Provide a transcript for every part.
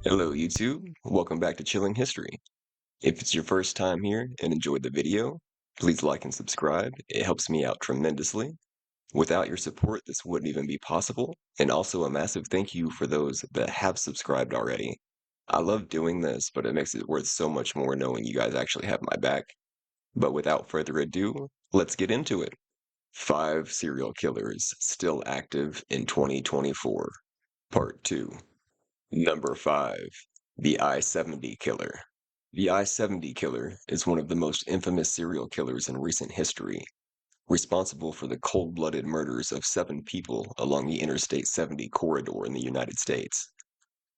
Hello, YouTube. Welcome back to Chilling History. If it's your first time here and enjoyed the video, please like and subscribe. It helps me out tremendously. Without your support, this wouldn't even be possible. And also a massive thank you for those that have subscribed already. I love doing this, but it makes it worth so much more knowing you guys actually have my back. But without further ado, let's get into it. 5 serial killers still active in 2024, Part 2. Number 5. The I-70 Killer. The I-70 Killer is one of the most infamous serial killers in recent history, responsible for the cold-blooded murders of 7 people along the Interstate 70 corridor in the United States.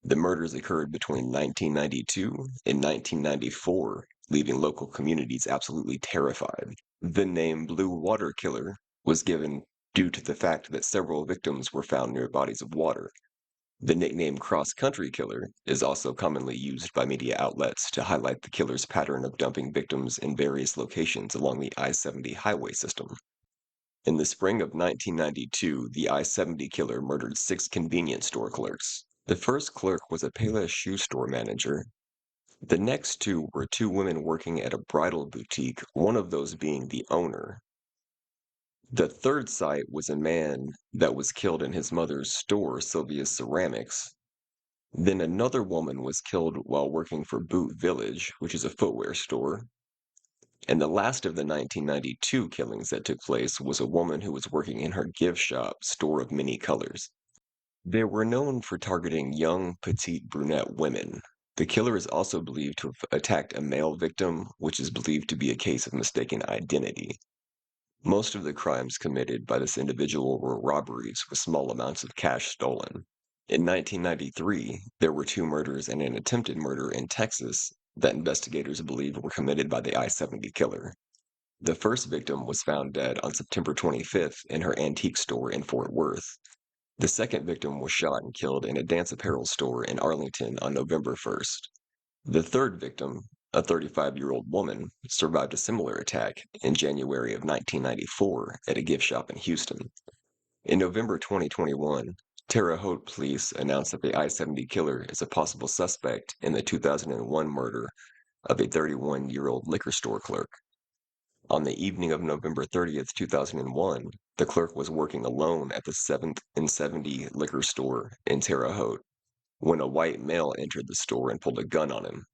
The murders occurred between 1992 and 1994, leaving local communities absolutely terrified. The name Blue Water Killer was given due to the fact that several victims were found near bodies of water. The nickname cross-country killer is also commonly used by media outlets to highlight the killer's pattern of dumping victims in various locations along the I-70 highway system. In the spring of 1992, the I-70 killer murdered 6 convenience store clerks. The first clerk was a Payless shoe store manager. The next 2 were 2 women working at a bridal boutique, one of those being the owner. The third site was a man that was killed in his mother's store, Sylvia's Ceramics. Then another woman was killed while working for Boot Village, which is a footwear store. And the last of the 1992 killings that took place was a woman who was working in her gift shop, Store of Many Colors. They were known for targeting young, petite brunette women. The killer is also believed to have attacked a male victim, which is believed to be a case of mistaken identity. Most of the crimes committed by this individual were robberies with small amounts of cash stolen. In 1993, there were 2 murders and an attempted murder in Texas that investigators believe were committed by the I-70 killer. The first victim was found dead on September 25th in her antique store in Fort Worth. The second victim was shot and killed in a dance apparel store in Arlington on November 1st. The third victim, a 35-year-old woman, survived a similar attack in January of 1994 at a gift shop in Houston. In November 2021, Terre Haute police announced that the I-70 killer is a possible suspect in the 2001 murder of a 31-year-old liquor store clerk. On the evening of November 30th, 2001, the clerk was working alone at the 7th and 70 liquor store in Terre Haute when a white male entered the store and pulled a gun on him.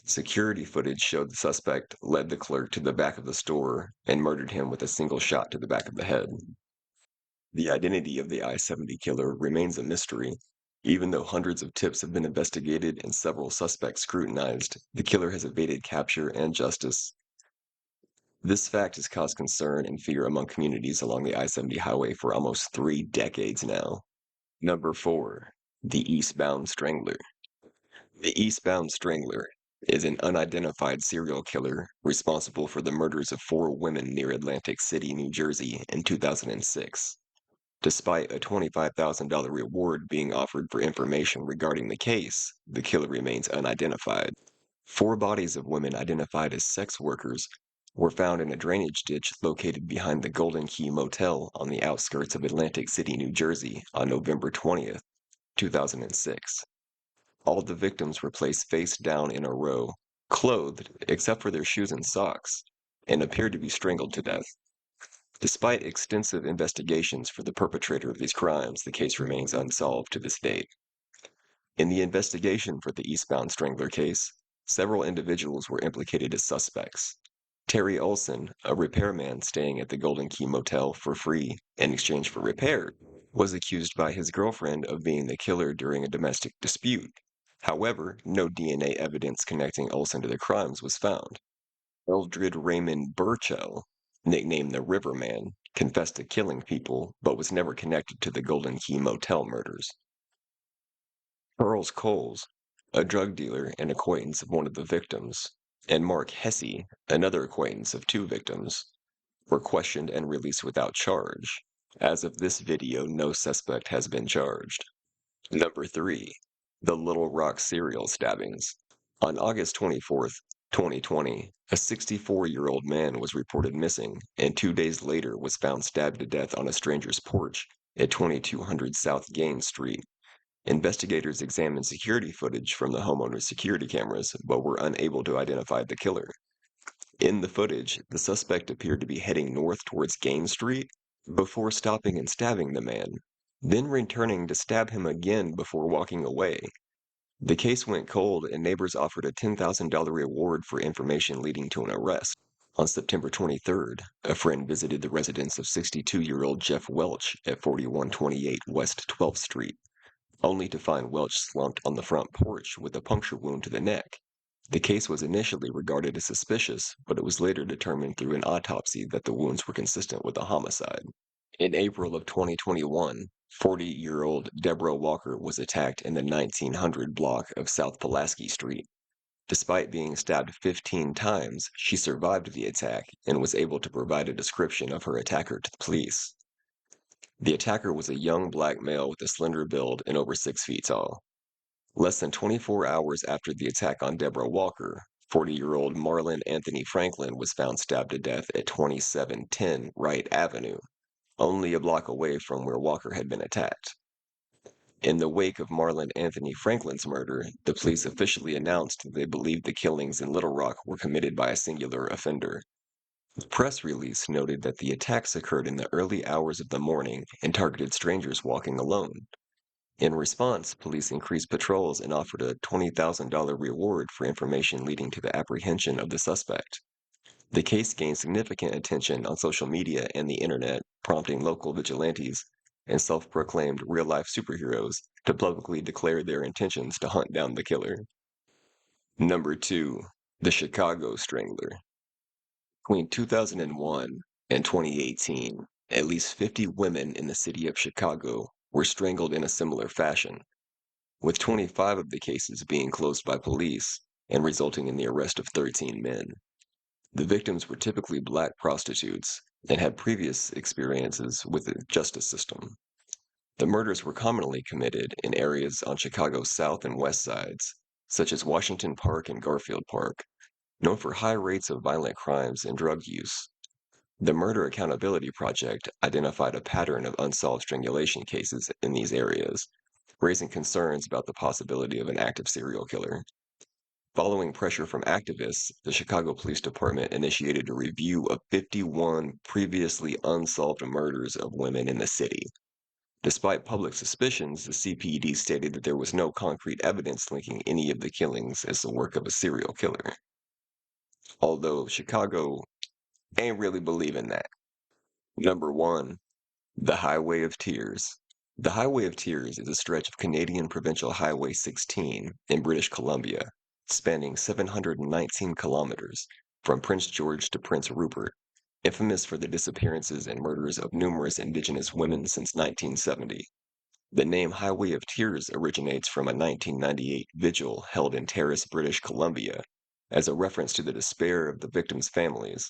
Security footage showed the suspect led the clerk to the back of the store and murdered him with a single shot to the back of the head. The identity of the I-70 killer remains a mystery. Even though hundreds of tips have been investigated and several suspects scrutinized, the killer has evaded capture and justice. This fact has caused concern and fear among communities along the I-70 highway for almost 3 decades now. Number 4. The Eastbound Strangler. The Eastbound Strangler is an unidentified serial killer responsible for the murders of 4 women near Atlantic City, New Jersey in 2006. Despite a $25,000 reward being offered for information regarding the case, the killer remains unidentified. 4 bodies of women identified as sex workers were found in a drainage ditch located behind the Golden Key Motel on the outskirts of Atlantic City, New Jersey on November 20th, 2006. All the victims were placed face down in a row, clothed except for their shoes and socks, and appeared to be strangled to death. Despite extensive investigations for the perpetrator of these crimes, the case remains unsolved to this date. In the investigation for the Eastbound Strangler case, several individuals were implicated as suspects. Terry Olson, a repairman staying at the Golden Key Motel for free in exchange for repair, was accused by his girlfriend of being the killer during a domestic dispute. However, no DNA evidence connecting Olson to the crimes was found. Eldred Raymond Burchell, nicknamed the Riverman, confessed to killing people but was never connected to the Golden Key Motel murders. Charles Coles, a drug dealer and acquaintance of one of the victims, and Mark Hesse, another acquaintance of 2 victims, were questioned and released without charge. As of this video, no suspect has been charged. Number 3. The Little Rock serial stabbings. On August 24th, 2020, a 64-year-old man was reported missing and 2 days later was found stabbed to death on a stranger's porch at 2200 South Gaines Street. Investigators examined security footage from the homeowner's security cameras, but were unable to identify the killer. In the footage, the suspect appeared to be heading north towards Gaines Street before stopping and stabbing the man, then returning to stab him again before walking away. The case went cold, and neighbors offered a $10,000 reward for information leading to an arrest. On September 23rd, a friend visited the residence of 62-year-old Jeff Welch at 4128 West 12th Street, only to find Welch slumped on the front porch with a puncture wound to the neck. The case was initially regarded as suspicious, but it was later determined through an autopsy that the wounds were consistent with a homicide. In April of 2021, 40-year-old Deborah Walker was attacked in the 1900 block of South Pulaski Street. Despite being stabbed 15 times, she survived the attack and was able to provide a description of her attacker to the police. The attacker was a young black male with a slender build and over 6 feet tall. Less than 24 hours after the attack on Deborah Walker, 40-year-old Marlon Anthony Franklin was found stabbed to death at 2710 Wright Avenue, only a block away from where Walker had been attacked. In the wake of Marlon Anthony Franklin's murder, the police officially announced that they believed the killings in Little Rock were committed by a singular offender. The press release noted that the attacks occurred in the early hours of the morning and targeted strangers walking alone. In response, police increased patrols and offered a $20,000 reward for information leading to the apprehension of the suspect. The case gained significant attention on social media and the internet, prompting local vigilantes and self-proclaimed real-life superheroes to publicly declare their intentions to hunt down the killer. Number 2. The Chicago Strangler. Between 2001 and 2018, at least 50 women in the city of Chicago were strangled in a similar fashion, with 25 of the cases being closed by police and resulting in the arrest of 13 men. The victims were typically black prostitutes and had previous experiences with the justice system. The murders were commonly committed in areas on Chicago's south and west sides, such as Washington Park and Garfield Park, known for high rates of violent crimes and drug use. The Murder Accountability Project identified a pattern of unsolved strangulation cases in these areas, raising concerns about the possibility of an active serial killer. Following pressure from activists, the Chicago Police Department initiated a review of 51 previously unsolved murders of women in the city. Despite public suspicions, the CPD stated that there was no concrete evidence linking any of the killings as the work of a serial killer. Although Chicago ain't really believing that. Number 1. The Highway of Tears. The Highway of Tears is a stretch of Canadian Provincial Highway 16 in British Columbia, spanning 719 kilometers from Prince George to Prince Rupert, infamous for the disappearances and murders of numerous Indigenous women since 1970. The name Highway of Tears originates from a 1998 vigil held in Terrace, British Columbia, as a reference to the despair of the victims' families.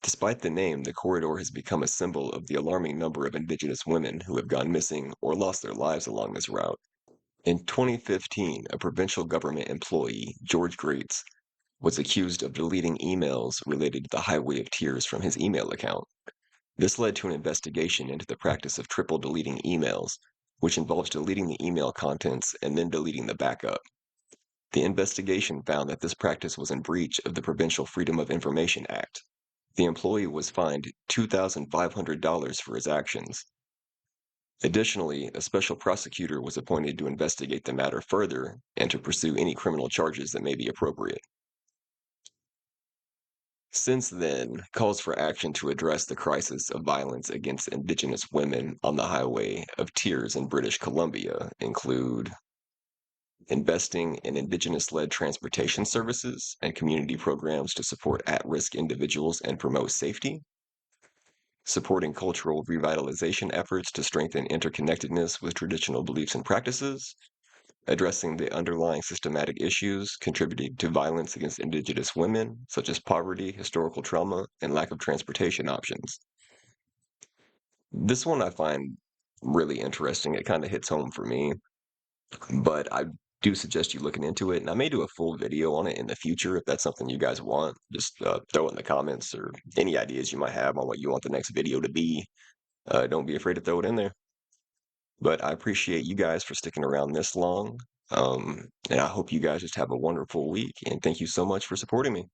Despite the name, the corridor has become a symbol of the alarming number of Indigenous women who have gone missing or lost their lives along this route. In 2015, a provincial government employee, George Greats, was accused of deleting emails related to the Highway of Tears from his email account. This led to an investigation into the practice of triple deleting emails, which involves deleting the email contents and then deleting the backup. The investigation found that this practice was in breach of the Provincial Freedom of Information Act. The employee was fined $2,500 for his actions. Additionally, a special prosecutor was appointed to investigate the matter further and to pursue any criminal charges that may be appropriate. Since then, calls for action to address the crisis of violence against Indigenous women on the Highway of Tears in British Columbia include investing in Indigenous-led transportation services and community programs to support at-risk individuals and promote safety, supporting cultural revitalization efforts to strengthen interconnectedness with traditional beliefs and practices, addressing the underlying systematic issues contributing to violence against Indigenous women, such as poverty, historical trauma, and lack of transportation options. This one I find really interesting. It kind of hits home for me, but I do suggest you looking into it, and I may do a full video on it in the future if that's something you guys want. Just throw it in the comments or any ideas you might have on what you want the next video to be. Don't be afraid to throw it in there. But I appreciate you guys for sticking around this long. And I hope you guys just have a wonderful week. And thank you so much for supporting me.